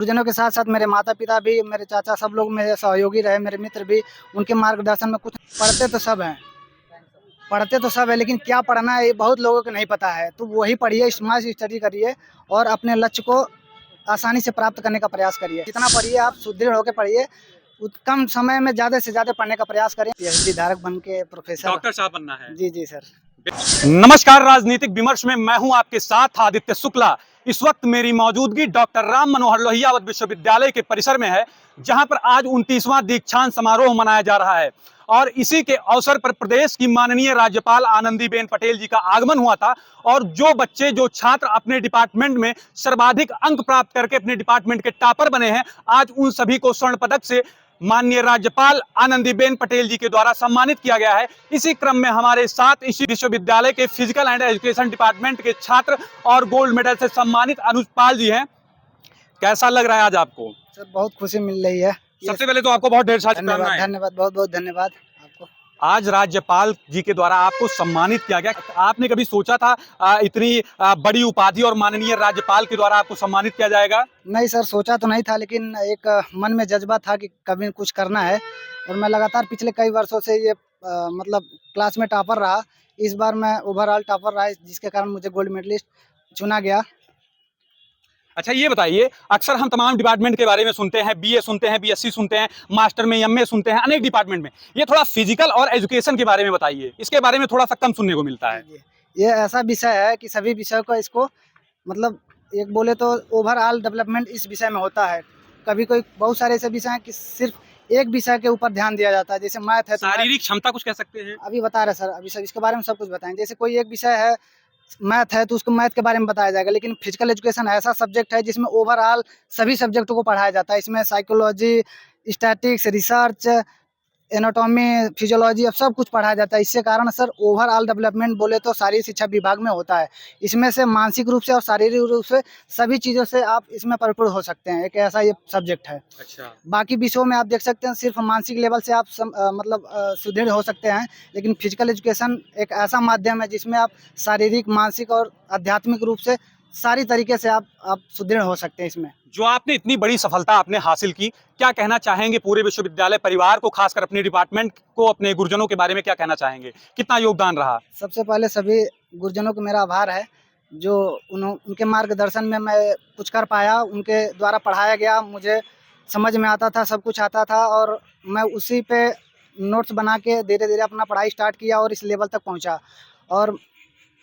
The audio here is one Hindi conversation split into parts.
गुरुजनों के साथ-साथ मेरे माता-पिता भी, मेरे चाचा सब लोग मेरे सहयोगी रहे, मेरे मित्र भी, उनके मार्गदर्शन में कुछ पढ़ते तो सब हैं लेकिन क्या पढ़ना है ये बहुत लोगों को नहीं पता है। तो वही पढ़िए, स्मार्ट स्टडी करिए और अपने लक्ष्य को आसानी से प्राप्त करने का प्रयास करिए। जितना पढ़िए आप सुदृढ़ होके पढ़िए, कम समय में ज़्यादा से ज़्यादा पढ़ने का प्रयास करें। पीएचडी धारक बन के प्रोफेसर डॉक्टर साहब बनना है। जी, जी सर। नमस्कार, राजनीतिक विमर्श में मैं हूं आपके साथ आदित्य शुक्ला। इस वक्त मेरी मौजूदगी डॉक्टर राम मनोहर लोहिया विश्वविद्यालय के परिसर में है, जहां पर आज 29वां दीक्षांत समारोह मनाया जा रहा है और इसी के अवसर पर प्रदेश की माननीय राज्यपाल आनंदीबेन पटेल जी का आगमन हुआ था। और जो छात्र अपने डिपार्टमेंट में सर्वाधिक अंक प्राप्त करके अपने डिपार्टमेंट के टॉपर बने हैं, आज उन सभी को स्वर्ण पदक से माननीय राज्यपाल आनंदीबेन पटेल जी के द्वारा सम्मानित किया गया है। इसी क्रम में हमारे साथ इसी विश्वविद्यालय के फिजिकल एंड एजुकेशन डिपार्टमेंट के छात्र और गोल्ड मेडल से सम्मानित अनुज पाल जी हैं। कैसा लग रहा है आज आपको? सर बहुत खुशी मिल रही है। सबसे पहले तो आपको बहुत ढेर सारी धन्यवाद, शुभकामनाएं। धन्यवाद, बहुत-बहुत धन्यवाद आपको। आज राज्यपाल जी के द्वारा आपको सम्मानित किया गया। आपने कभी सोचा था इतनी बड़ी उपाधि और माननीय राज्यपाल के द्वारा आपको सम्मानित किया जाएगा? नहीं सर, सोचा तो नहीं था लेकिन एक मन में जज़्बा था कि कभी कुछ करना है और मैं लगातार पिछले कई वर्षों से ये मतलब क्लास में टॉपर रहा। इस बार मैं ओवरऑल टॉपर रहा, जिसके कारण मुझे गोल्ड मेडलिस्ट चुना गया। अच्छा, ये बताइए, अक्सर हम तमाम डिपार्टमेंट के बारे में सुनते हैं, बीए सुनते हैं, बीएससी सुनते हैं, मास्टर में एमए सुनते हैं, अनेक डिपार्टमेंट में। ये थोड़ा फिजिकल और एजुकेशन के बारे में बताइए, इसके बारे में थोड़ा सा कम सुनने को मिलता है। ये ऐसा विषय है कि सभी विषयों का इसको मतलब एक बोले तो ओवरऑल डेवलपमेंट इस विषय में होता है। कभी कोई बहुत सारे ऐसे विषय हैं कि सिर्फ एक विषय के ऊपर ध्यान दिया जाता है, जैसे मैथ है तो शारीरिक क्षमता कुछ कह सकते हैं? अभी बता रहे सर, अभी सब इसके बारे में सब कुछ बताएं। जैसे कोई एक विषय है मैथ है तो उसको मैथ के बारे में बताया जाएगा, लेकिन फिजिकल एजुकेशन ऐसा सब्जेक्ट है जिसमें ओवरऑल सभी सब्जेक्टों को पढ़ाया जाता है। इसमें psychology, statics, research, anatomy, physiology अब सब कुछ पढ़ाया जाता है। इससे कारण सर ओवरऑल डेवलपमेंट बोले तो शारीरिक शिक्षा विभाग में होता है। इसमें से मानसिक रूप से और शारीरिक रूप से सभी चीज़ों से आप इसमें परिपूर्ण हो सकते हैं। एक ऐसा ये सब्जेक्ट है। अच्छा। बाकी विषयों में आप देख सकते हैं सिर्फ मानसिक लेवल से आप सुदृढ़ हो सकते हैं, लेकिन फिजिकल एजुकेशन एक ऐसा माध्यम है जिसमें आप शारीरिक, मानसिक और आध्यात्मिक रूप से सारी तरीके से आप सुदृढ़ हो सकते हैं इसमें। जो आपने इतनी बड़ी सफलता आपने हासिल की, क्या कहना चाहेंगे पूरे विश्वविद्यालय परिवार को, खासकर अपने डिपार्टमेंट को, अपने गुरुजनों के बारे में क्या कहना चाहेंगे? कितना योगदान रहा? सबसे पहले सभी गुरुजनों को मेरा आभार है, जो उनके मार्गदर्शन में मैं कुछ कर पाया। उनके द्वारा पढ़ाया गया, मुझे समझ में आता था, सब कुछ आता था और मैं उसी पे नोट्स बना के धीरे-धीरे अपना पढ़ाई स्टार्ट किया और इस लेवल तक पहुँचा। और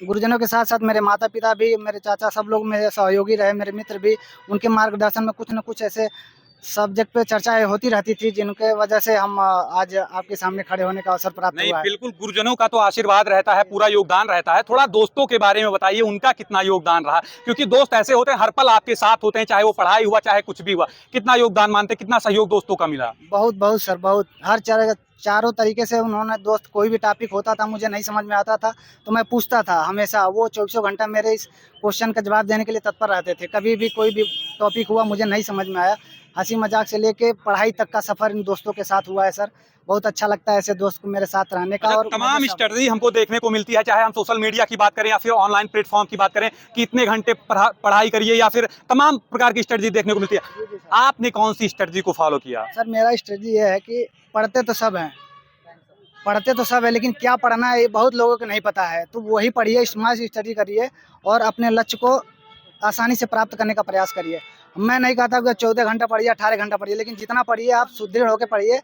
गुरुजनों के साथ-साथ मेरे माता-पिता भी, मेरे चाचा सब लोग मेरे सहयोगी रहे, मेरे मित्र भी, उनके मार्गदर्शन में कुछ न कुछ ऐसे सब्जेक्ट पे चर्चाएँ होती रहती थी, जिनके वजह से हम आज आपके सामने खड़े होने का अवसर प्राप्त नहीं, हुआ है। बिल्कुल, गुरुजनों का तो आशीर्वाद रहता है, पूरा योगदान रहता है। थोड़ा दोस्तों के बारे में बताइए, उनका कितना योगदान रहा? क्योंकि दोस्त ऐसे होते हैं, हर पल आपके साथ होते हैं, चाहे वो पढ़ाई हुआ, चाहे कुछ भी हुआ। कितना योगदान मानते हैं, कितना सहयोग दोस्तों का मिला? बहुत सर, बहुत। हर चारों तरीके से उन्होंने दोस्त, कोई भी टॉपिक होता था मुझे नहीं समझ में आता था तो मैं पूछता था हमेशा। वो चौबीसों घंटा मेरे इस क्वेश्चन का जवाब देने के लिए तत्पर रहते थे। कभी भी कोई भी टॉपिक हुआ मुझे नहीं समझ में आया, हंसी मजाक से लेके पढ़ाई तक का सफ़र इन दोस्तों के साथ हुआ है सर। बहुत अच्छा लगता है ऐसे दोस्त को मेरे साथ रहने का। अच्छा, और तमाम स्ट्रेटजी हमको देखने को मिलती है, चाहे हम सोशल मीडिया की बात करें या फिर ऑनलाइन प्लेटफॉर्म की बात करें कि इतने घंटे पढ़ाई करिए, या फिर तमाम प्रकार की स्ट्रेटजी देखने को मिलती है। आपने कौन सी स्ट्रेटजी को फॉलो किया? सर मेरा स्ट्रेटजी ये है कि पढ़ते तो सब है लेकिन क्या पढ़ना है ये बहुत लोगों को नहीं पता है। तो वही पढ़िए, स्मार्ट स्टडी करिए और अपने लक्ष्य को आसानी से प्राप्त करने का प्रयास करिए। मैं नहीं कहता कि 14 घंटा पढ़िए, 18 घंटा पढ़िए, लेकिन जितना पढ़िए आप सुदृढ़ होकर पढ़िए।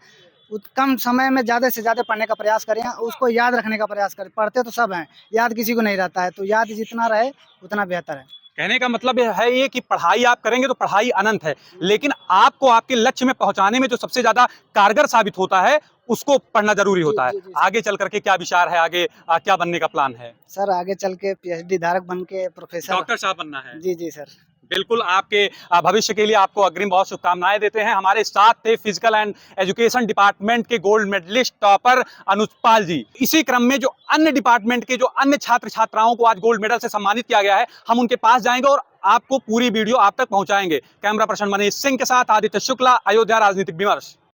कम समय में ज़्यादा से ज़्यादा पढ़ने का प्रयास करें, उसको याद रखने का प्रयास करें। पढ़ते तो सब हैं, याद किसी को नहीं रहता है, तो याद जितना रहे उतना बेहतर है। कहने का मतलब है ये कि पढ़ाई आप करेंगे तो पढ़ाई अनंत है, लेकिन आपको आपके लक्ष्य में पहुंचाने में जो सबसे ज्यादा कारगर साबित होता है, उसको पढ़ना जरूरी होता है। जी। आगे चल करके क्या विचार है, आगे क्या बनने का प्लान है? सर आगे चल के पीएचडी धारक बन के प्रोफेसर, डॉक्टर साहब बनना है। जी सर। बिल्कुल, आपके भविष्य के लिए आपको अग्रिम बहुत शुभकामनाएं देते हैं। हमारे साथ थे फिजिकल एंड एजुकेशन डिपार्टमेंट के गोल्ड मेडलिस्ट टॉपर अनुज पाल जी। इसी क्रम में जो अन्य डिपार्टमेंट के जो अन्य छात्र छात्राओं को आज गोल्ड मेडल से सम्मानित किया गया है, हम उनके पास जाएंगे और आपको पूरी वीडियो आप तक पहुंचाएंगे। कैमरा पर्सन मनीष सिंह के साथ आदित्य शुक्ला, अयोध्या राजनीतिक विमर्श।